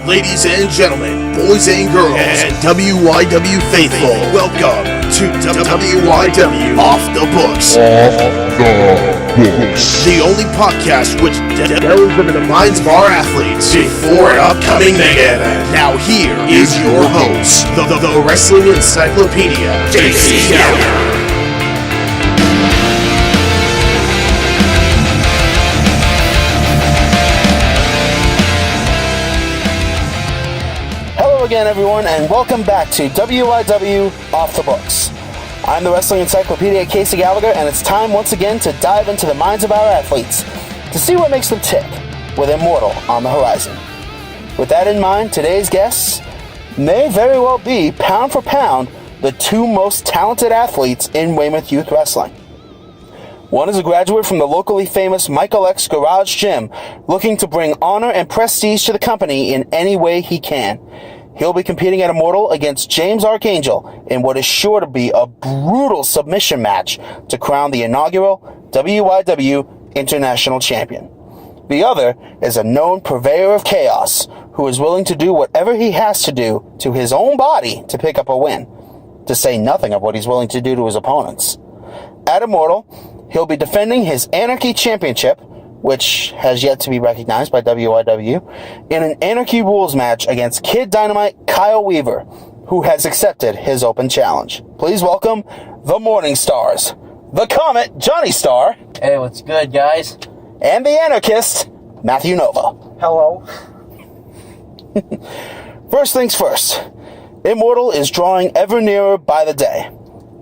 Ladies and gentlemen, boys and girls, and WYW faithful, welcome to WYW Off the Books. The only podcast which delves into the minds of our athletes before an upcoming mega event. Now here is your host, the Wrestling Encyclopedia, CAW. Again, everyone, and welcome back to WYW Off the Books. I'm the Wrestling Encyclopedia, Casey Gallagher, and it's time once again to dive into the minds of our athletes to see what makes them tick with Immortal on the horizon. With that in mind, today's guests may very well be, pound for pound, the two most talented athletes in Weymouth Youth Wrestling. One is a graduate from the locally famous Michael X Garage Gym, looking to bring honor and prestige to the company in any way he can. He'll be competing at Immortal against James Archangel in what is sure to be a brutal submission match to crown the inaugural WYW International Champion. The other is a known purveyor of chaos who is willing to do whatever he has to do to his own body to pick up a win, to say nothing of what he's willing to do to his opponents. At Immortal, he'll be defending his Anarchy Championship, which has yet to be recognized by WYW, in an Anarchy Rules match against Kid Dynamite Kyle Weaver, who has accepted his open challenge. Please welcome the Morning Stars, the Comet, Jonny Starr. Hey, what's good, guys? And the Anarchist, Matthew Nova. Hello. First things first, Immortal is drawing ever nearer by the day.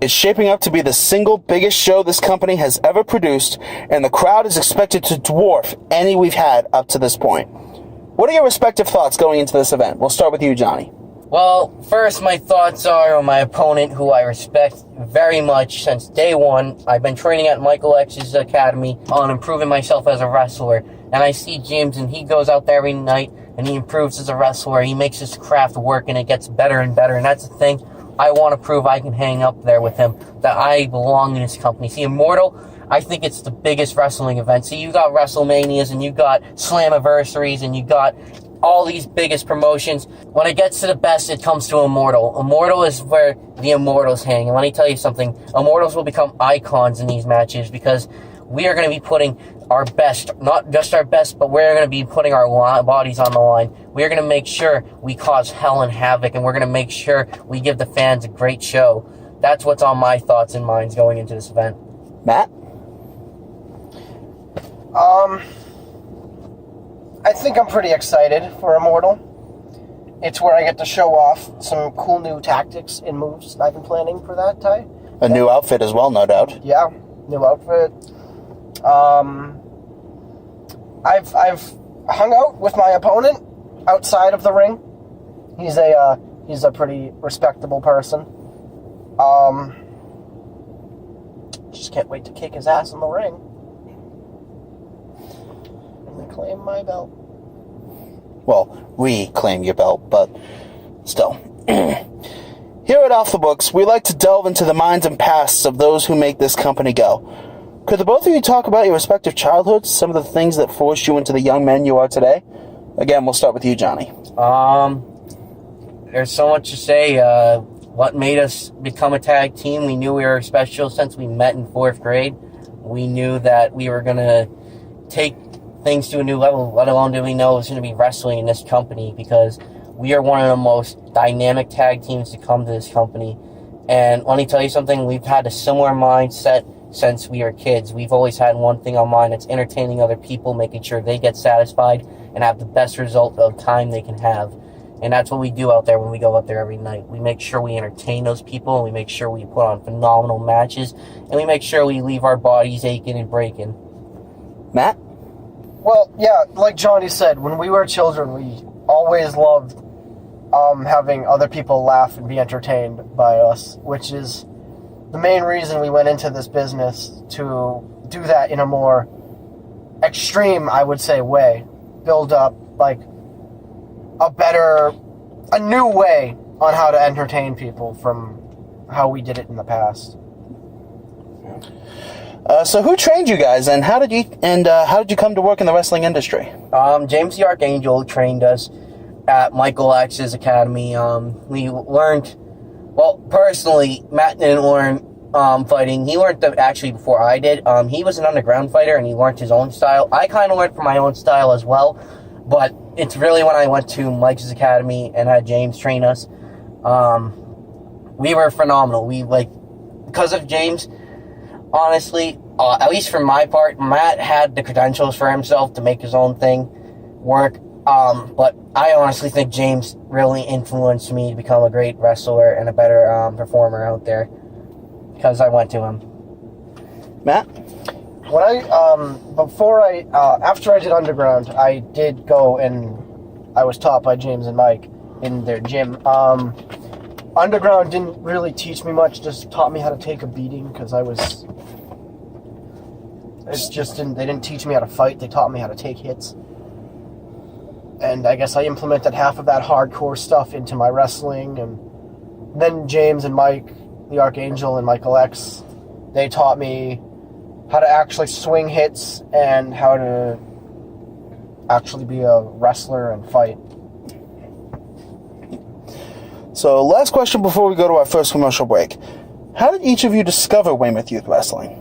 It's shaping up to be the single biggest show this company has ever produced, and the crowd is expected to dwarf any we've had up to this point. What are your respective thoughts going into this event? We'll start with you, Jonny. Well, first, my thoughts are on my opponent, who I respect very much since day one. I've been training at Michael X's academy on improving myself as a wrestler, and I see James, and he goes out there every night, and he improves as a wrestler. He makes his craft work, and it gets better and better, and that's the thing. I want to prove I can hang up there with him, that I belong in his company. See, Immortal, I think it's the biggest wrestling event. See, you got WrestleManias, and you got Slammiversaries, and you got all these biggest promotions. When it gets to the best, it comes to Immortal. Immortal is where the Immortals hang. And let me tell you something, Immortals will become icons in these matches because we are going to be putting our best, not just our best, but we're going to be putting our bodies on the line. We're going to make sure we cause hell and havoc, and we're going to make sure we give the fans a great show. That's what's on my thoughts and minds going into this event. Matt? I think I'm pretty excited for Immortal. It's where I get to show off some cool new tactics and moves I've been planning for that, Ty. A new outfit as well, no doubt. Yeah, new outfit. I've hung out with my opponent outside of the ring. He's a pretty respectable person. Just can't wait to kick his ass in the ring and reclaim my belt. Well, reclaim your belt, but still. Here at Off the Books, we like to delve into the minds and pasts of those who make this company go. Could the both of you talk about your respective childhoods, some of the things that forced you into the young men you are today? Again, we'll start with you, Jonny. There's so much to say. What made us become a tag team? We knew we were special since we met in 4th grade. We knew that we were going to take things to a new level, let alone did we know it was going to be wrestling in this company, because we are one of the most dynamic tag teams to come to this company. And let me tell you something, we've had a similar mindset since we were kids. We've always had one thing on mind. It's entertaining other people, making sure they get satisfied and have the best result of time they can have. And that's what we do out there when we go out there every night. We make sure we entertain those people, and we make sure we put on phenomenal matches, and we make sure we leave our bodies aching and breaking. Matt? Well, yeah, like Jonny said, when we were children, we always loved having other people laugh and be entertained by us, which is the main reason we went into this business, to do that in a more extreme, I would say, way. Build up, like, a new way on how to entertain people from how we did it in the past. So who trained you guys, and how did you come to work in the wrestling industry? James the Archangel trained us. at Michael X's academy. We learned, well, personally, Matt didn't learn fighting. He learned them actually before I did. He was an underground fighter and he learned his own style. I kind of learned from my own style as well, but it's really when I went to Mike's academy and had James train us. We were phenomenal. Because of James, honestly, at least for my part, Matt had the credentials for himself to make his own thing work. But I honestly think James really influenced me to become a great wrestler and a better performer out there because I went to him. Matt? When after I did Underground, I did go and I was taught by James and Mike in their gym. Underground didn't really teach me much, just taught me how to take a beating because they didn't teach me how to fight, they taught me how to take hits. And I guess I implemented half of that hardcore stuff into my wrestling, and then James and Mike, the Archangel and Michael X, they taught me how to actually swing hits and how to actually be a wrestler and fight. So, last question before we go to our first commercial break. How did each of you discover Weymouth Youth Wrestling?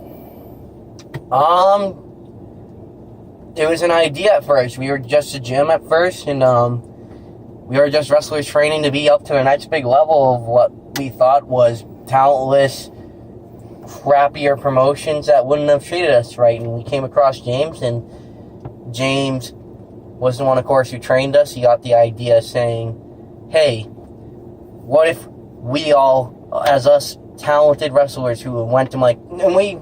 It was an idea at first. We were just a gym at first, and we were just wrestlers training to be up to the next big level of what we thought was talentless, crappier promotions that wouldn't have treated us right. And we came across James, and James was the one, of course, who trained us. He got the idea saying, hey, what if we all, as us talented wrestlers who went to and we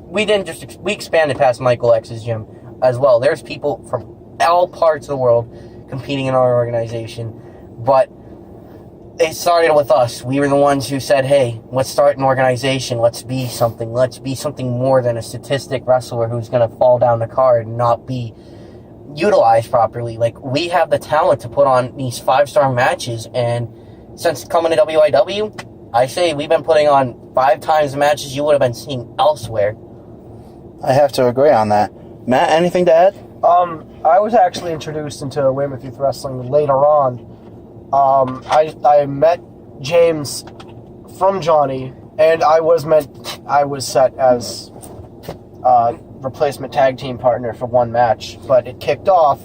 expanded past Michael X's gym as well. There's people from all parts of the world competing in our organization, but it started with us. We were the ones who said, hey, let's start an organization. Let's be something more than a statistic wrestler who's going to fall down the card and not be utilized properly. We have the talent to put on these 5-star matches, and since coming to WYW, I say we've been putting on 5 times the matches you would have been seeing elsewhere. I have to agree on that. Matt, anything to add? I was actually introduced into Weymouth Youth Wrestling later on. I met James from Jonny, and I was set as replacement tag team partner for one match, but it kicked off,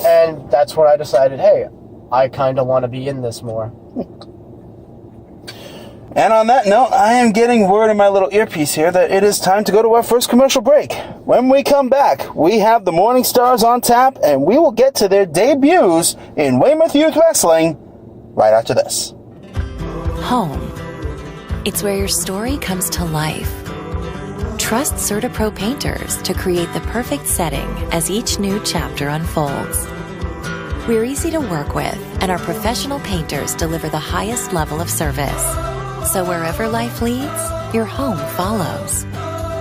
and that's when I decided, hey, I kind of want to be in this more. And on that note, I am getting word in my little earpiece here that it is time to go to our first commercial break. When we come back, we have the Morning Stars on tap, and we will get to their debuts in Weymouth Youth Wrestling right after this. Home. It's where your story comes to life. Trust CertaPro painters to create the perfect setting as each new chapter unfolds. We're easy to work with, and our professional painters deliver the highest level of service. So wherever life leads, your home follows.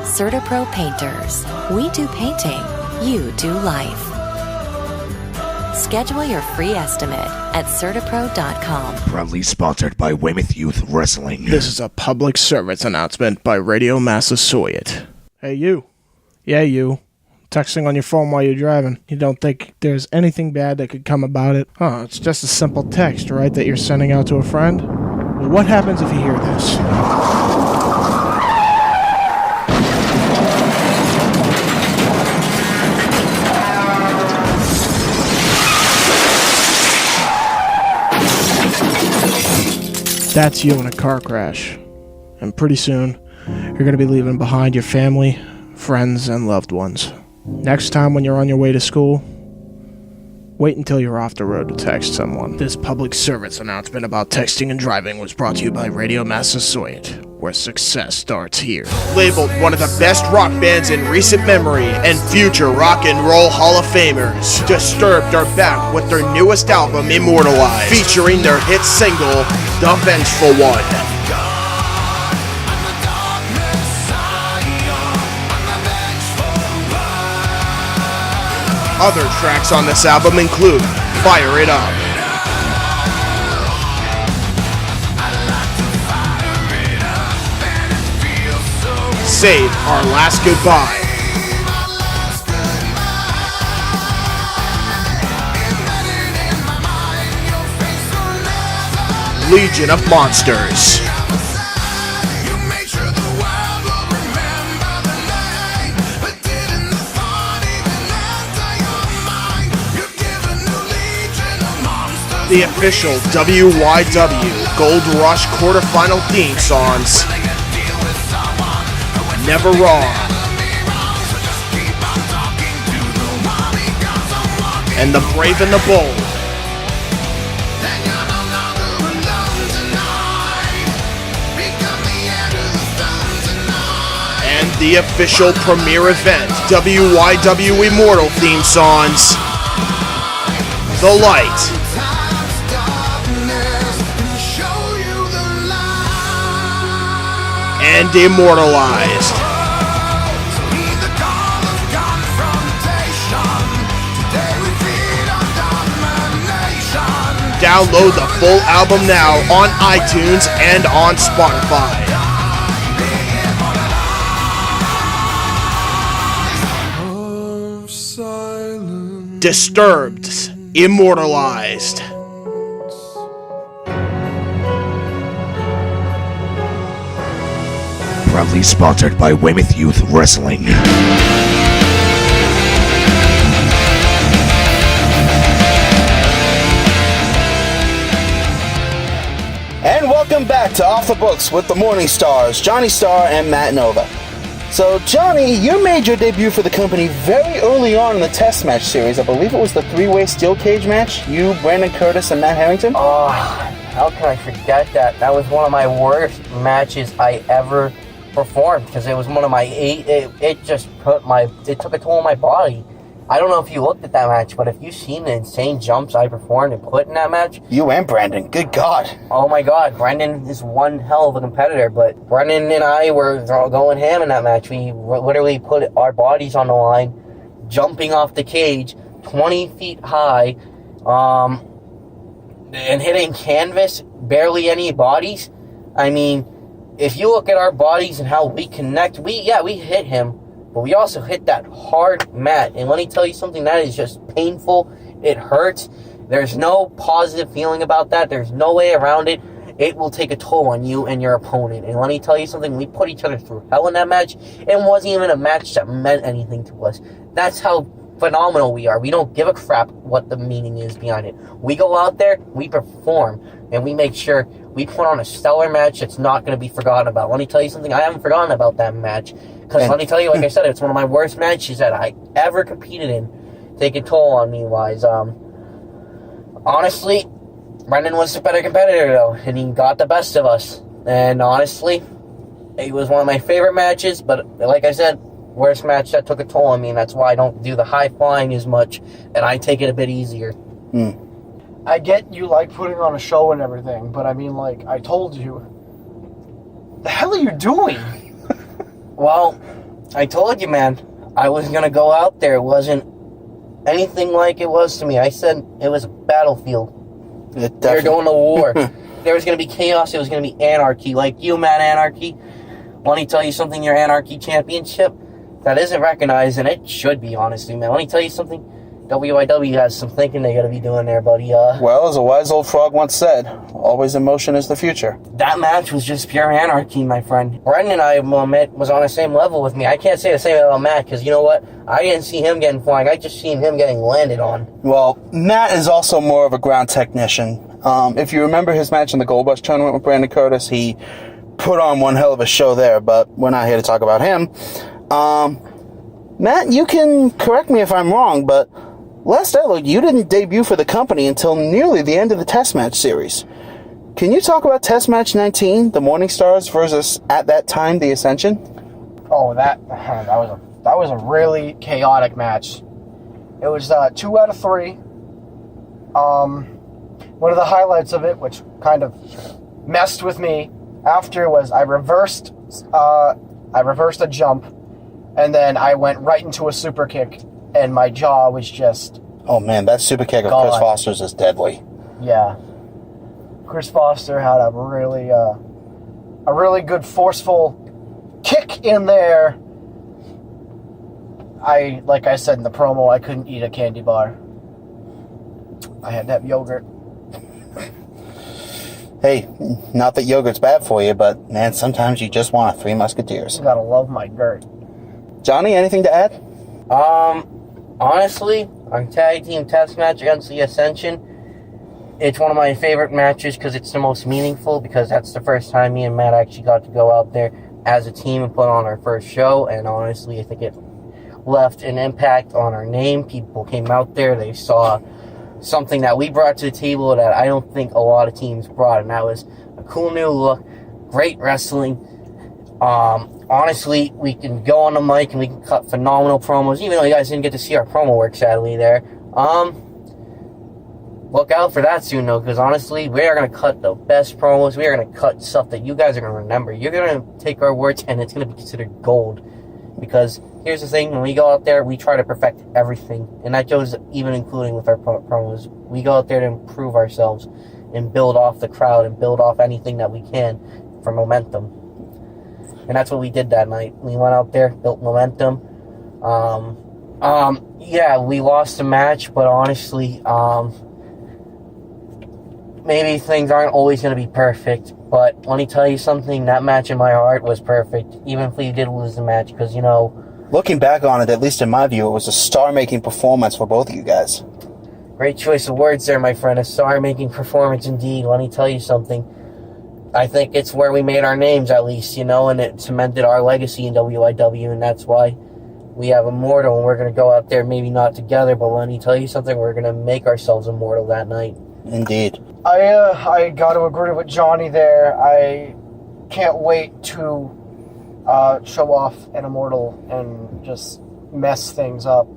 CertaPro Painters. We do painting. You do life. Schedule your free estimate at CertaPro.com. Proudly sponsored by Weymouth Youth Wrestling. This is a public service announcement by Radio Massasoit. Hey, you. Yeah, you. Texting on your phone while you're driving. You don't think there's anything bad that could come about it? It's just a simple text, right, that you're sending out to a friend? Well, what happens if you hear this? That's you in a car crash. And pretty soon, you're going to be leaving behind your family, friends, and loved ones. Next time when you're on your way to school, wait until you're off the road to text someone. This public service announcement about texting and driving was brought to you by Radio Massasoit, where success starts here. Labeled one of the best rock bands in recent memory and future rock and roll Hall of Famers, Disturbed are back with their newest album, Immortalized, featuring their hit single, The Vengeful One. Other tracks on this album include Fire It Up, Save Our Last Goodbye, Legion of Monsters. The official WYW Gold Rush quarterfinal theme songs. Never Wrong. And The Brave and the Bold. And the official premiere event, WYW Immortal theme songs. The Light. And Immortalized. Download the full album now on iTunes and on Spotify. Disturbed, Immortalized. Proudly sponsored by Weymouth Youth Wrestling. And welcome back to Off the Books with the Morning Stars, Jonny Starr and Matt Nova. So, Jonny, you made your debut for the company very early on in the test match series. I believe it was the three-way steel cage match. You, Brandon Curtis, and Matt Harrington? Oh, how can I forget that? That was one of my worst matches I ever performed, because it was one of my it took a toll on my body. I don't know if you looked at that match, but if you've seen the insane jumps I performed and put in that match. You and Brandon, good God. Oh my God, Brendan is one hell of a competitor, but Brendan and I were going ham in that match. We literally put our bodies on the line, jumping off the cage 20 feet high, and hitting canvas, barely any bodies. I mean, if you look at our bodies and how we connect, we hit him, but we also hit that hard mat. And let me tell you something, that is just painful. It hurts. There's no positive feeling about that. There's no way around it. It will take a toll on you and your opponent. And let me tell you something, we put each other through hell in that match. It wasn't even a match that meant anything to us. That's how phenomenal we are. We don't give a crap what the meaning is behind it. We go out there, we perform, and we make sure we put on a stellar match that's not going to be forgotten about. Let me tell you something, I haven't forgotten about that match. Because let me tell you, like I said, it's one of my worst matches that I ever competed in. Take a toll on me, wise. Honestly, Brendan was the better competitor, though, and he got the best of us. And honestly, it was one of my favorite matches, but like I said, worst match that took a toll on me, and that's why I don't do the high flying as much, and I take it a bit easier. I get you like putting on a show and everything, but I mean, like I told you, the hell are you doing? Well, I told you, man, I was gonna go out there. It wasn't anything like it was to me. I said it was a battlefield. We were going to war. There was gonna be chaos. It was gonna be anarchy. Like you, man, Anarchy. Let me tell you something, your Anarchy Championship, that isn't recognized, and it should be, honestly, man. Let me tell you something, WYW has some thinking they gotta be doing there, buddy. Well, as a wise old frog once said, always in motion is the future. That match was just pure anarchy, my friend. Brendan, I will admit, was on the same level with me. I can't say the same about Matt, because you know what? I didn't see him getting flying. I just seen him getting landed on. Well, Matt is also more of a ground technician. If you remember his match in the Gold Rush tournament with Brandon Curtis, he put on one hell of a show there, but we're not here to talk about him. Matt, you can correct me if I'm wrong, but last I looked, you didn't debut for the company until nearly the end of the test match series. Can you talk about test match 19, the Morning Stars versus, at that time, the Ascension? Oh, that was a really chaotic match. It was 2 out of 3. One of the highlights of it, which kind of messed with me after, was I reversed a jump, and then I went right into a super kick, and my jaw was just... Oh man, that super kick of Chris Foster's is deadly. Yeah. Chris Foster had a really good forceful kick in there. Like I said in the promo, I couldn't eat a candy bar. I had to have yogurt. Hey, not that yogurt's bad for you, but man, sometimes you just want a Three Musketeers. You gotta love my dirt. Johnny, anything to add? Honestly, our tag team test match against the Ascension, it's one of my favorite matches because it's the most meaningful, because that's the first time me and Matt actually got to go out there as a team and put on our first show, and honestly, I think it left an impact on our name. People came out there, they saw something that we brought to the table that I don't think a lot of teams brought, and that was a cool new look, great wrestling. Honestly, we can go on the mic and we can cut phenomenal promos, even though you guys didn't get to see our promo work, sadly, there. Look out for that soon, though, because honestly, we are going to cut the best promos. We are going to cut stuff that you guys are going to remember. You're going to take our words, and it's going to be considered gold. Because here's the thing, when we go out there, we try to perfect everything. And that goes even including with our promos. We go out there to improve ourselves and build off the crowd and build off anything that we can for momentum. And that's what we did that night. We went out there, built momentum. Yeah, we lost the match, but honestly, maybe things aren't always going to be perfect. But let me tell you something, that match in my heart was perfect, even if we did lose the match, because, you know... Looking back on it, at least in my view, it was a star-making performance for both of you guys. Great choice of words there, my friend. A star-making performance indeed. Let me tell you something. I think it's where we made our names, at least, you know, and it cemented our legacy in WYW, and that's why we have Immortal, and we're going to go out there, maybe not together, but let me tell you something, we're going to make ourselves immortal that night. Indeed. I got to agree with Johnny there. I can't wait to show off an Immortal and just mess things up.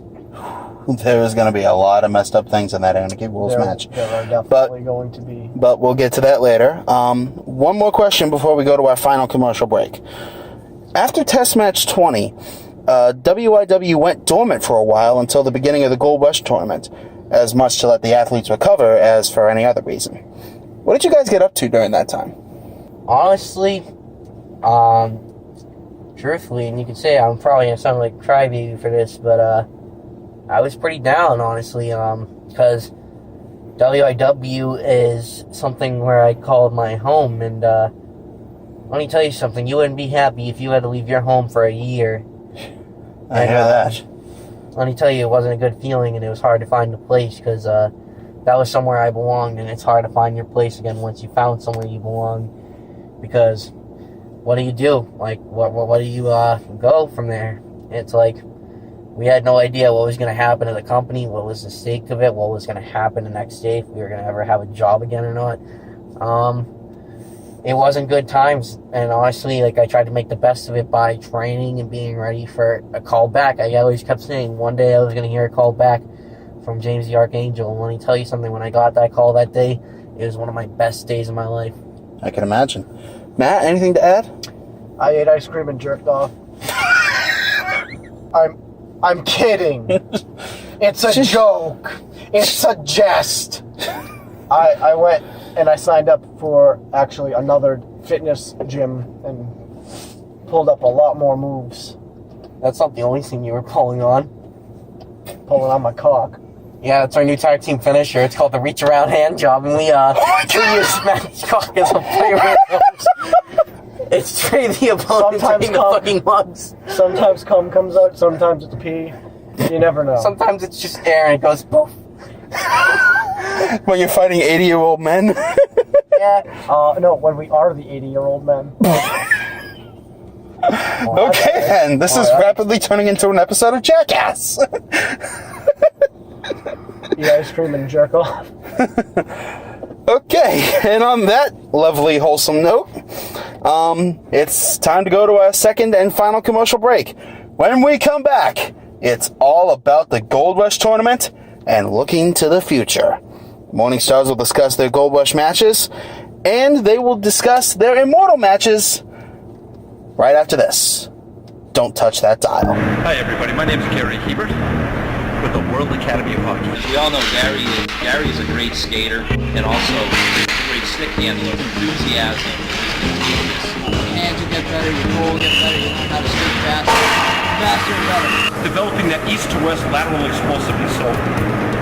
There is going to be a lot of messed up things in that Anarchy Rules match. There are definitely going to be. But we'll get to that later. One more question before we go to our final commercial break. After Test Match 20, WYW went dormant for a while until the beginning of the Gold Rush tournament, as much to let the athletes recover as for any other reason. What did you guys get up to during that time? Honestly, truthfully, and you can say I'm probably going to sound like a crybaby for this, but I was pretty down, honestly, because WYW is something where I called my home, and let me tell you something, you wouldn't be happy if you had to leave your home for a year. I hear that. Let me tell you, it wasn't a good feeling, and it was hard to find a place, because that was somewhere I belonged, and it's hard to find your place again once you found somewhere you belong, because what do you do? Like, what do you go from there? It's like, we had no idea what was going to happen to the company, what was the stake of it, what was going to happen the next day, if we were going to ever have a job again or not. It wasn't good times, and honestly, like, I tried to make the best of it by training and being ready for a call back. I always kept saying one day I was going to hear a call back from James the Archangel, and let me tell you something, when I got that call that day, it was one of my best days of my life. I can imagine. Matt, anything to add? I ate ice cream and jerked off. I'm kidding. It's a joke. It's a jest. I went and I signed up for actually another fitness gym and pulled up a lot more moves. That's not the only thing you were pulling on. Pulling on my cock. Yeah, it's our new tag team finisher. It's called the reach around hand job, and we use Matt's cock as a favorite. It's trade the opponent taking the fucking mugs. Sometimes cum comes out, sometimes it's pee. You never know. Sometimes it's just air and it goes poof. When you're fighting 80-year-old men? Yeah. No, when we are the 80-year-old men. Okay, then. This is rapidly turning into an episode of Jackass. Eat ice cream and jerk off. Okay, and on that lovely, wholesome note, it's time to go to our second and final commercial break. When we come back, it's all about the Gold Rush tournament and looking to the future. Morning Stars will discuss their Gold Rush matches, and they will discuss their Immortal matches right after this. Don't touch that dial. Hi everybody, my name is Gary Hebert with the World Academy of Hockey. We all know Gary is a great skater and also a great stick handle of enthusiasm is contagious. Your hands will get better, your core will get better, you learn how to stick faster and better. Developing that east to west lateral explosiveness. So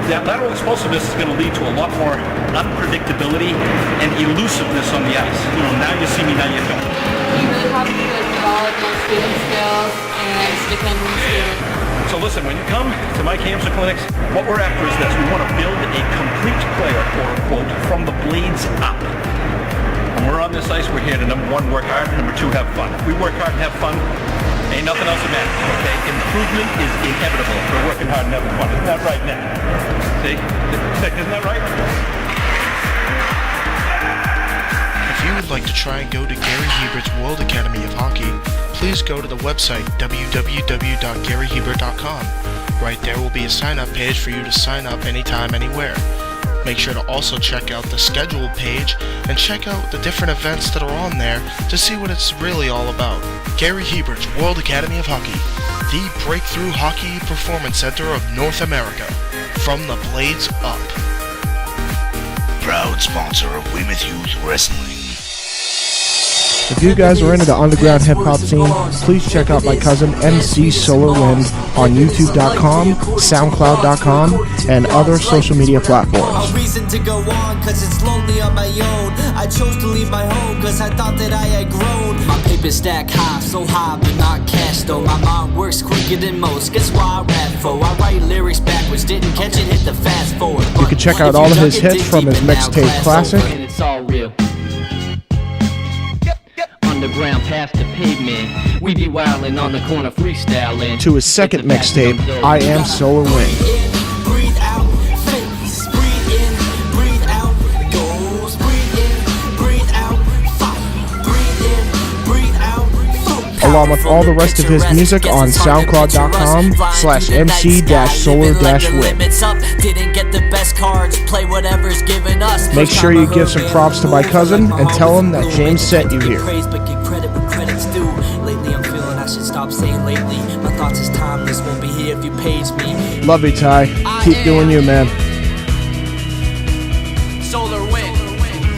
that lateral explosiveness is going to lead to a lot more unpredictability and elusiveness on the ice. You know, now you see me, now you don't. You really have to develop those skating skills and stick handling skills. So listen, when you come to my camps or clinics, what we're after is this. We want to build a complete player, quote unquote, from the blades up. When we're on this ice, we're here to, number one, work hard, number two, have fun. If we work hard and have fun, ain't nothing else that matters, okay? Improvement is inevitable if we're working hard and having fun. Isn't that right, Nick? See? Nick, isn't that right? If you would like to try and go to Gary Hebert's World Academy of Hockey, please go to the website www.garyhebert.com. Right there will be a sign-up page for you to sign up anytime, anywhere. Make sure to also check out the schedule page and check out the different events that are on there to see what it's really all about. Gary Hebert's World Academy of Hockey, the breakthrough hockey performance center of North America. From the blades up. Proud sponsor of Weymouth Youth Wrestling. If you guys are into the underground hip-hop scene, please check out my cousin MC Solarwind on YouTube.com, SoundCloud.com, and other social media platforms. A reason to go on, cause it's lonely on my own. I chose to leave my home, cause I thought that I had grown. My paper stack high, so high, but not cash though. My mind works quicker than most, guess why I rap for? I write lyrics backwards, didn't catch it, hit the fast forward. You can check out all of his hits from his mixtape Classic. And it's all real. Underground past the pavement, we be wildin' on the corner freestyling. To his second mixtape, I Am Solar Wind. Breathe out, face, breathe in, breathe out, goes, breathe in, breathe out, fire, breathe in, breathe out, Along with all the rest of his music on SoundCloud.com/MC-Solar-Wind. Make sure you give some props to my cousin and tell him that James sent you here. Love you, Ty. Keep doing you, man.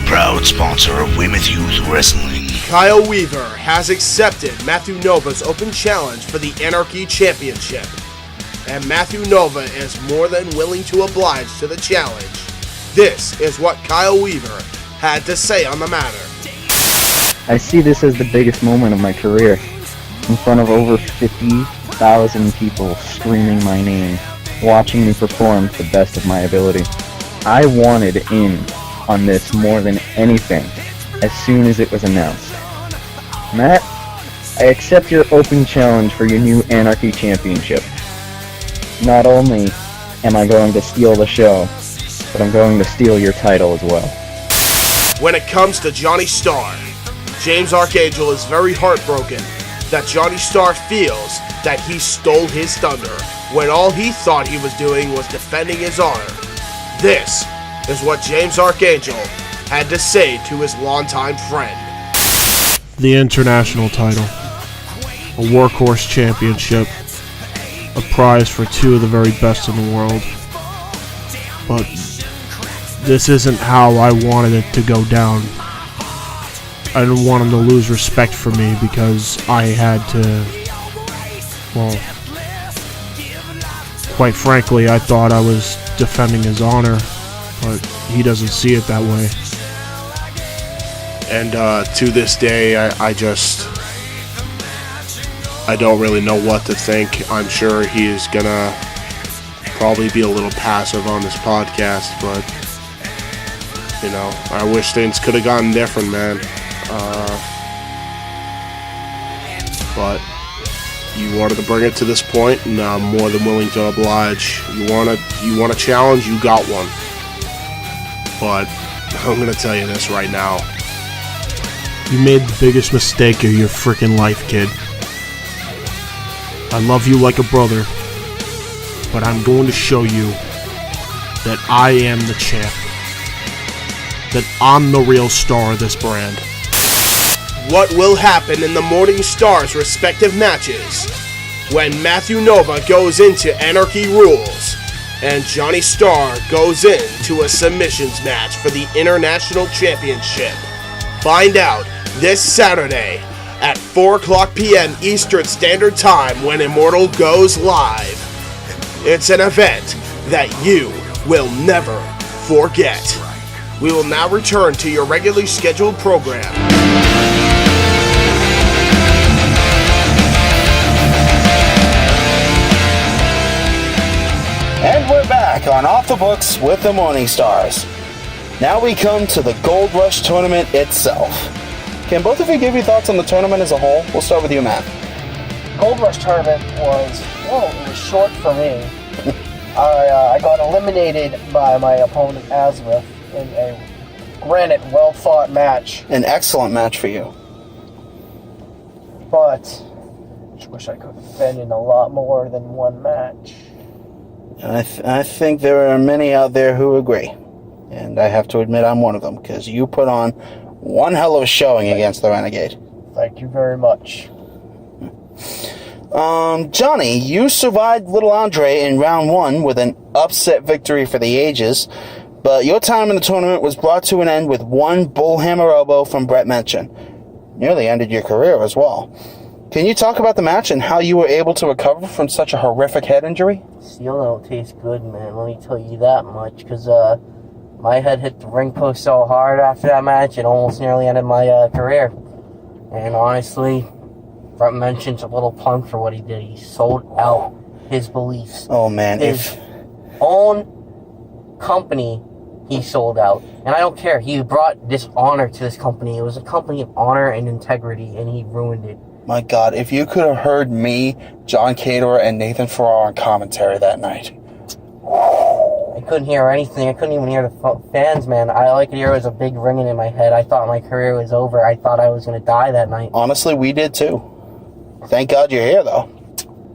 Proud sponsor of Weymouth Youth Wrestling. Kyle Weaver has accepted Matthew Nova's open challenge for the Anarchy Championship, and Matthew Nova is more than willing to oblige to the challenge. This is what Kyle Weaver had to say on the matter. I see this as the biggest moment of my career, in front of over 50,000 people screaming my name, watching me perform to the best of my ability. I wanted in on this more than anything as soon as it was announced. Matt, I accept your open challenge for your new Anarchy Championship. Not only am I going to steal the show, but I'm going to steal your title as well. When it comes to Johnny Starr, James Archangel is very heartbroken that Johnny Starr feels that he stole his thunder when all he thought he was doing was defending his honor. This is what James Archangel had to say to his longtime friend. The international title, a workhorse championship, a prize for two of the very best in the world. But this isn't how I wanted it to go down. I didn't want him to lose respect for me because I had to, well, quite frankly, I thought I was defending his honor, but he doesn't see it that way. And to this day, I don't really know what to think. I'm sure he is gonna probably be a little passive on this podcast, but you know, I wish things could have gotten different, man. But you wanted to bring it to this point, and I'm more than willing to oblige. You want a challenge, you got one. But I'm gonna tell you this right now. You made the biggest mistake of your freaking life, kid. I love you like a brother, but I'm going to show you that I am the champ. That I'm the real star of this brand. What will happen in the Morning Star's respective matches when Matthew Nova goes into Anarchy Rules and Johnny Starr goes into a submissions match for the International Championship. Find out this Saturday at 4 o'clock p.m. Eastern Standard Time when Immortal goes live. It's an event that you will never forget. We will now return to your regularly scheduled program. And we're back on Off the Books with the Morning Stars. Now we come to the Gold Rush tournament itself. Can both of you give your thoughts on the tournament as a whole? We'll start with you, Matt. Gold Rush tournament was short for me. I got eliminated by my opponent Azra in a granted well-fought match. An excellent match for you. But I just wish I could have been in a lot more than one match. I think there are many out there who agree. And I have to admit I'm one of them, because you put on one hell of a showing against the Renegade. Thank you very much. Jonny, you survived Little Andre in round 1 with an upset victory for the ages, but your time in the tournament was brought to an end with one bullhammer elbow from Brett Menchen. Nearly ended your career as well. Can you talk about the match and how you were able to recover from such a horrific head injury? Steel don't taste good, man. Let me tell you that much, because my head hit the ring post so hard after that match, it almost nearly ended my career. And honestly, Brett Mention's a little punk for what he did. He sold out his beliefs. Oh, man. His own company, he sold out. And I don't care. He brought dishonor to this company. It was a company of honor and integrity, and he ruined it. My God, if you could have heard me, John Cater, and Nathan Farrar on commentary that night. I couldn't hear anything. I couldn't even hear the fans, man. All I could hear was a big ringing in my head. I thought my career was over. I thought I was going to die that night. Honestly, we did too. Thank God you're here, though.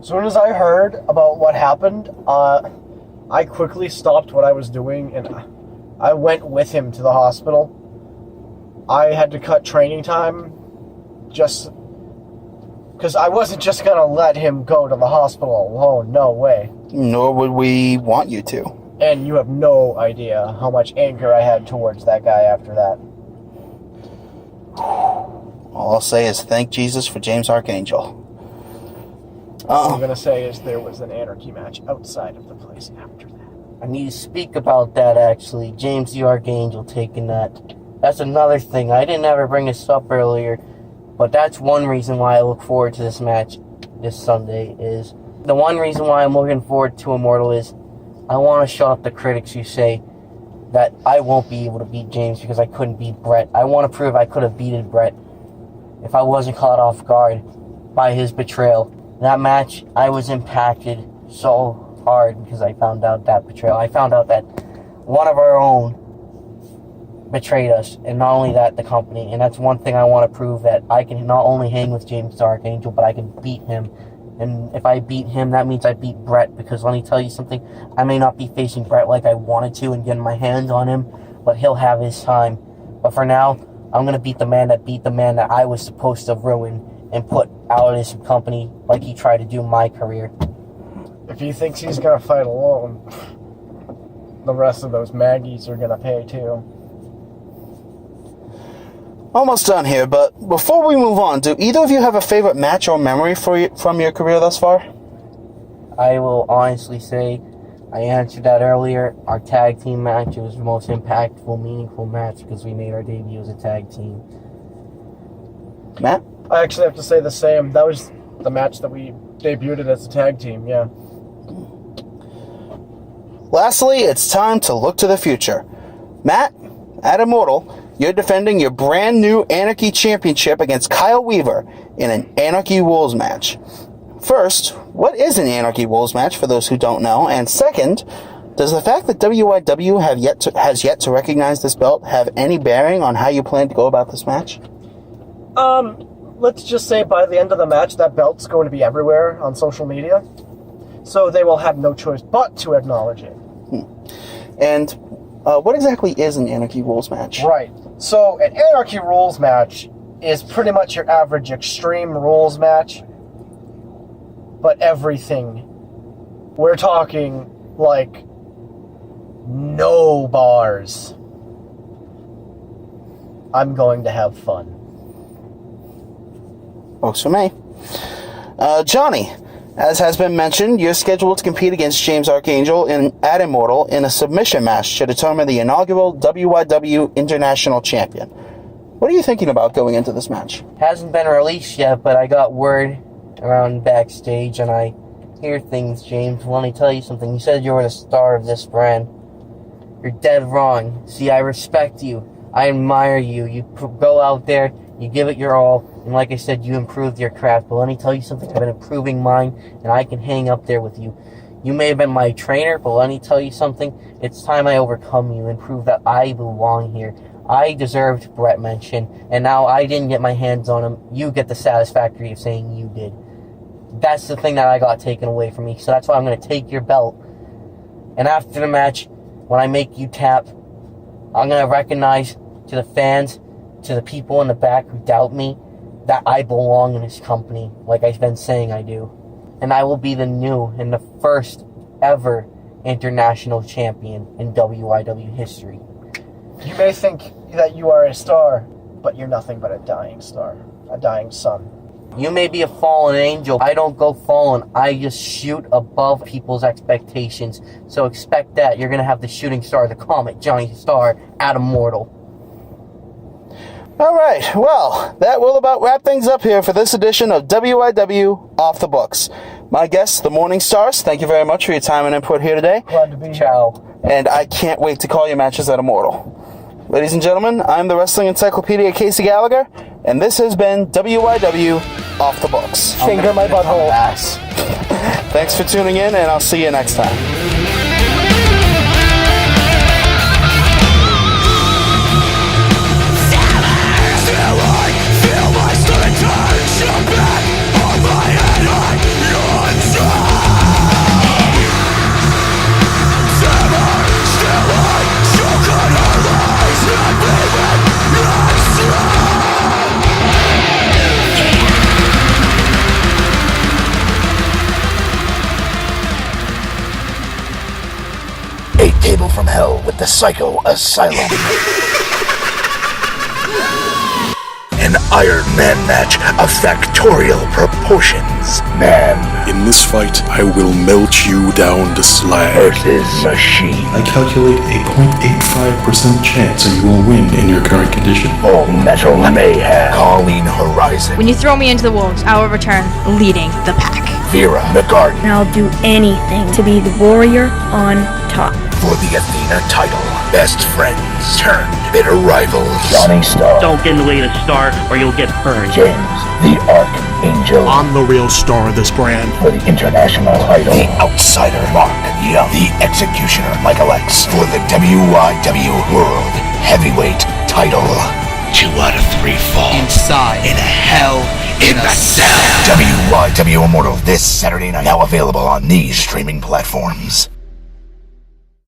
As soon as I heard about what happened, I quickly stopped what I was doing and I went with him to the hospital. I had to cut training time just because I wasn't just going to let him go to the hospital alone. No way. Nor would we want you to. And you have no idea how much anger I had towards that guy after that. All I'll say is thank Jesus for James Archangel. All I'm going to say is there was an anarchy match outside of the place after that. I need to speak about that, actually. James the Archangel taking that. That's another thing. I didn't ever bring this up earlier, but that's one reason why I look forward to this match this Sunday. Is the one reason why I'm looking forward to Immortal is I want to shut up the critics who say that I won't be able to beat James because I couldn't beat Brett. I want to prove I could have beaten Brett if I wasn't caught off guard by his betrayal. That match, I was impacted so hard because I found out that betrayal. I found out that one of our own betrayed us, and not only that, the company. And that's one thing I want to prove, that I can not only hang with James the Archangel, but I can beat him. And if I beat him, that means I beat Brett, because let me tell you something, I may not be facing Brett like I wanted to and getting my hands on him, but he'll have his time. But for now, I'm going to beat the man that I was supposed to ruin and put out of his company like he tried to do my career. If he thinks he's going to fight alone, the rest of those Maggies are going to pay too. Almost done here, but before we move on, do either of you have a favorite match or memory from your career thus far? I will honestly say, I answered that earlier. Our tag team match was the most impactful, meaningful match because we made our debut as a tag team. Matt? I actually have to say the same. That was the match that we debuted as a tag team, yeah. Lastly, it's time to look to the future. Matt, at Immortal, you're defending your brand new Anarchy Championship against Kyle Weaver in an Anarchy Rules match. First, what is an Anarchy Rules match for those who don't know? And second, does the fact that WYW has yet to recognize this belt have any bearing on how you plan to go about this match? Let's just say by the end of the match, that belt's going to be everywhere on social media. So they will have no choice but to acknowledge it. And what exactly is an Anarchy Rules match? Right. So an Anarchy Rules match is pretty much your average Extreme Rules match, but everything. We're talking like no bars. I'm going to have fun. Works for me. Jonny, as has been mentioned, you're scheduled to compete against James Archangel at Immortal in a submission match to determine the inaugural WYW International Champion. What are you thinking about going into this match? Hasn't been released yet, but I got word around backstage, and I hear things, James. Let me tell you something. You said you were the star of this brand. You're dead wrong. See, I respect you. I admire you. You go out there, you give it your all, and like I said, you improved your craft. But let me tell you something. I've been improving mine, and I can hang up there with you. You may have been my trainer, but let me tell you something. It's time I overcome you and prove that I belong here. I deserved Brett mention, and now I didn't get my hands on him. You get the satisfactory of saying you did. That's the thing that I got taken away from me, so that's why I'm going to take your belt. And after the match, when I make you tap, I'm going to recognize to the fans, to the people in the back who doubt me, that I belong in this company, like I've been saying I do. And I will be the new and the first ever international champion in WYW history. You may think that you are a star, but you're nothing but a dying star, a dying sun. You may be a fallen angel. I don't go fallen. I just shoot above people's expectations. So expect that. You're going to have the shooting star, the Comet, Jonny Starr, at Immortal. All right, well, that will about wrap things up here for this edition of WYW Off the Books. My guests, the Morning Stars, thank you very much for your time and input here today. Glad to be here. Ciao. And I can't wait to call your matches at Immortal. Ladies and gentlemen, I'm the Wrestling Encyclopedia Casey Gallagher, and this has been WYW Off the Books. Finger my butthole. Thanks for tuning in, and I'll see you next time. A table from hell with the Psycho Asylum. An Iron Man match of factorial proportions. Man. In this fight, I will melt you down to slag. Versus machine. I calculate a 0.85% chance that you will win in your current condition. All metal mayhem. Calling Horizon. When you throw me into the wolves, I will return leading the pack. Vera McGarden. And I'll do anything to be the warrior on top. For the Athena title, best friends turned bitter rivals. Jonny Starr. Don't get in the way of the star or you'll get burned. James, the Archangel. I'm the real star of this brand. For the international title, the Outsider Mark Young. The Executioner Michael X. For the WYW World Heavyweight title. 2 out of 3 fall. Inside. In hell. In the cell. WYW Immortal this Saturday night. Now available on these streaming platforms.